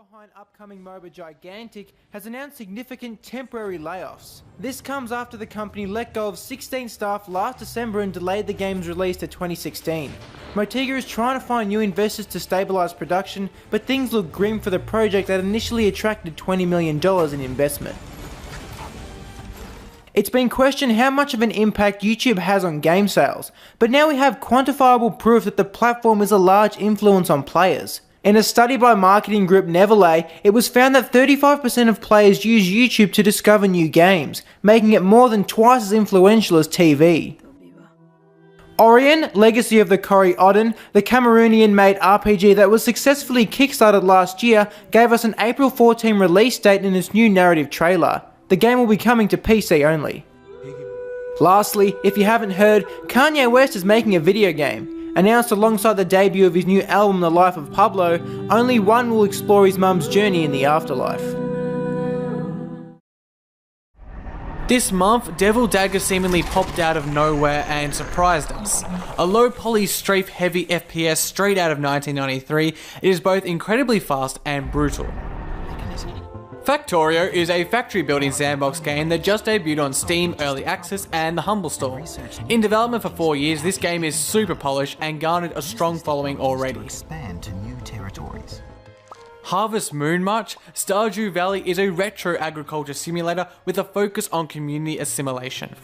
behind upcoming MOBA Gigantic has announced significant temporary layoffs. This comes after the company let go of 16 staff last December and delayed the game's release to 2016. Motiga is trying to find new investors to stabilise production, but things look grim for the project that initially attracted $20 million in investment. It's been questioned how much of an impact YouTube has on game sales, but now we have quantifiable proof that the platform is a large influence on players. In a study by marketing group Neverlay, it was found that 35% of players use YouTube to discover new games, making it more than twice as influential as TV. Orion, Legacy of the Kori Odin, the Cameroonian-made RPG that was successfully kickstarted last year, gave us an April 14 release date in its new narrative trailer. The game will be coming to PC only. Lastly, if you haven't heard, Kanye West is making a video game. Announced alongside the debut of his new album The Life of Pablo, only one will explore his mum's journey in the afterlife. This month, Devil Dagger seemingly popped out of nowhere and surprised us. A low-poly strafe-heavy FPS straight out of 1993, it is both incredibly fast and brutal. Factorio is a factory-building sandbox game that just debuted on Steam Early Access and the Humble Store. In development for 4 years, this game is super polished and garnered a strong following already. Harvest Moon March, Stardew Valley is a retro agriculture simulator with a focus on community assimilation.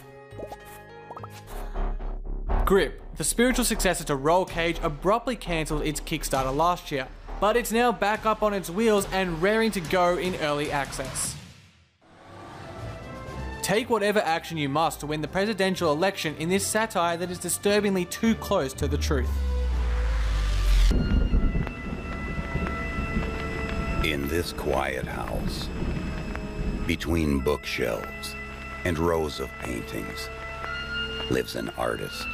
Grip, the spiritual successor to Roll Cage, abruptly cancelled its Kickstarter last year, but it's now back up on its wheels and raring to go in early access. Take whatever action you must to win the presidential election in this satire that is disturbingly too close to the truth. In this quiet house, between bookshelves and rows of paintings, lives an artist.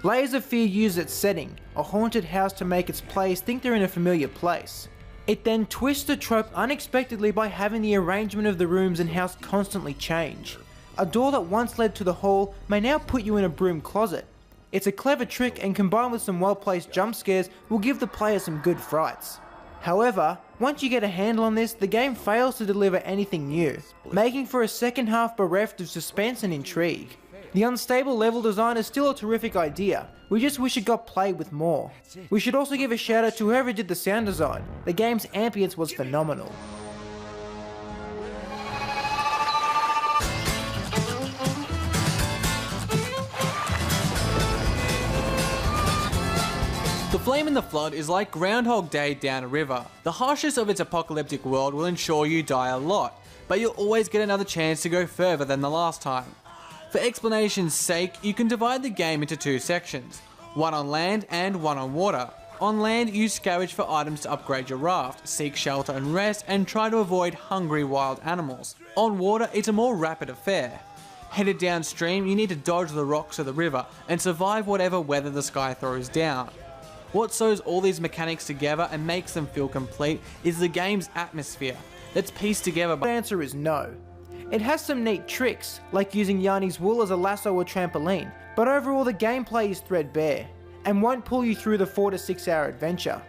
Layers of Fear uses its setting, a haunted house, to make its players think they're in a familiar place. It then twists the trope unexpectedly by having the arrangement of the rooms and house constantly change. A door that once led to the hall may now put you in a broom closet. It's a clever trick, and combined with some well-placed jump scares will give the player some good frights. However, once you get a handle on this, the game fails to deliver anything new, making for a second half bereft of suspense and intrigue. The unstable level design is still a terrific idea, we just wish it got played with more. We should also give a shout out to whoever did the sound design, the game's ambience was phenomenal. The Flame in the Flood is like Groundhog Day down a river. The harshness of its apocalyptic world will ensure you die a lot, but you'll always get another chance to go further than the last time. For explanation's sake, you can divide the game into two sections, one on land and one on water. On land, you scavenge for items to upgrade your raft, seek shelter and rest, and try to avoid hungry wild animals. On water, it's a more rapid affair. Headed downstream, you need to dodge the rocks of the river and survive whatever weather the sky throws down. What sews all these mechanics together and makes them feel complete is the game's atmosphere that's pieced together by— The answer is no. It has some neat tricks, like using Yanni's wool as a lasso or trampoline, but overall the gameplay is threadbare, and won't pull you through the 4 to 6 hour adventure.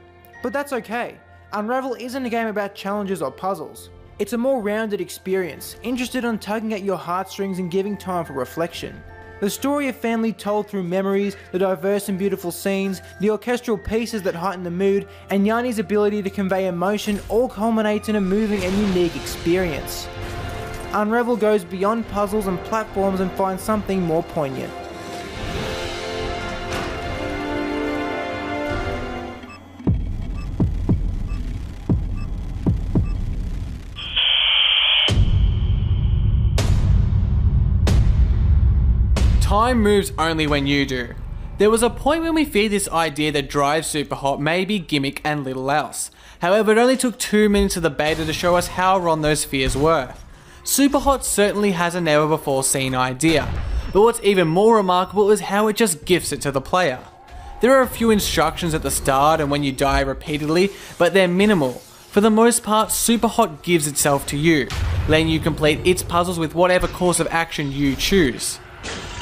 But that's okay. Unravel isn't a game about challenges or puzzles. It's a more rounded experience, interested in tugging at your heartstrings and giving time for reflection. The story of family told through memories, the diverse and beautiful scenes, the orchestral pieces that heighten the mood, and Yanni's ability to convey emotion all culminates in a moving and unique experience. Unravel goes beyond puzzles and platforms and finds something more poignant. Time moves only when you do. There was a point when we feared this idea that Drive Superhot may be gimmick and little else. However, it only took 2 minutes of the beta to show us how wrong those fears were. Superhot certainly has a never before seen idea, but what's even more remarkable is how it just gifts it to the player. There are a few instructions at the start and when you die repeatedly, but they're minimal. For the most part, Superhot gives itself to you, letting you complete its puzzles with whatever course of action you choose.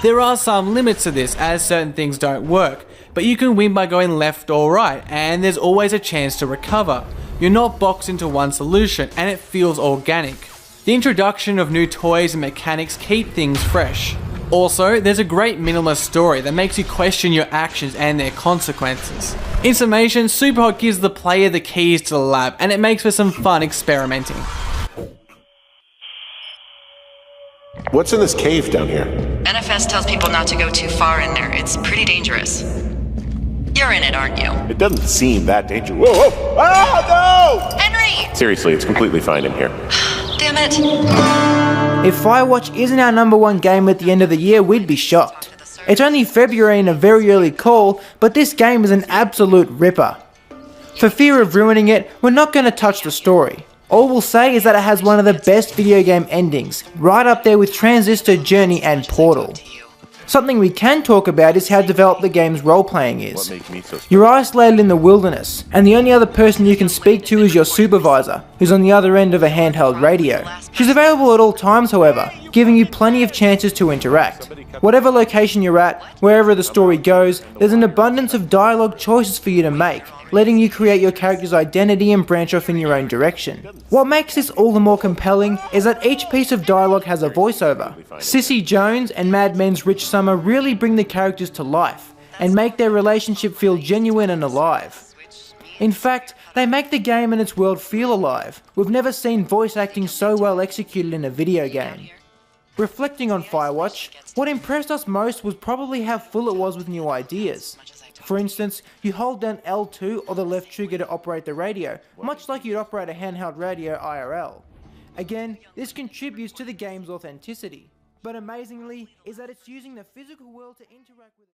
There are some limits to this, as certain things don't work, but you can win by going left or right, and there's always a chance to recover. You're not boxed into one solution, and it feels organic. The introduction of new toys and mechanics keep things fresh. Also, there's a great minimalist story that makes you question your actions and their consequences. In summation, Superhot gives the player the keys to the lab, and it makes for some fun experimenting. What's in this cave down here? NFS tells people not to go too far in there. It's pretty dangerous. You're in it, aren't you? It doesn't seem that dangerous. Whoa, whoa! Ah, no! Henry! Seriously, it's completely fine in here. Damn it. If Firewatch isn't our #1 game at the end of the year, we'd be shocked. It's only February and a very early call, but this game is an absolute ripper. For fear of ruining it, we're not going to touch the story. All we'll say is that it has one of the best video game endings, right up there with Transistor, Journey and Portal. Something we can talk about is how developed the game's role-playing is. You're isolated in the wilderness, and the only other person you can speak to is your supervisor, who's on the other end of a handheld radio. She's available at all times, however, giving you plenty of chances to interact. Whatever location you're at, wherever the story goes, there's an abundance of dialogue choices for you to make, letting you create your character's identity and branch off in your own direction. What makes this all the more compelling is that each piece of dialogue has a voiceover. Sissy Jones and Mad Men's Rich Summer really bring the characters to life, and make their relationship feel genuine and alive. In fact, they make the game and its world feel alive. We've never seen voice acting so well executed in a video game. Reflecting on Firewatch, what impressed us most was probably how full it was with new ideas. For instance, you hold down L2 or the left trigger to operate the radio, much like you'd operate a handheld radio IRL. Again, this contributes to the game's authenticity, but amazingly is that it's using the physical world to interact with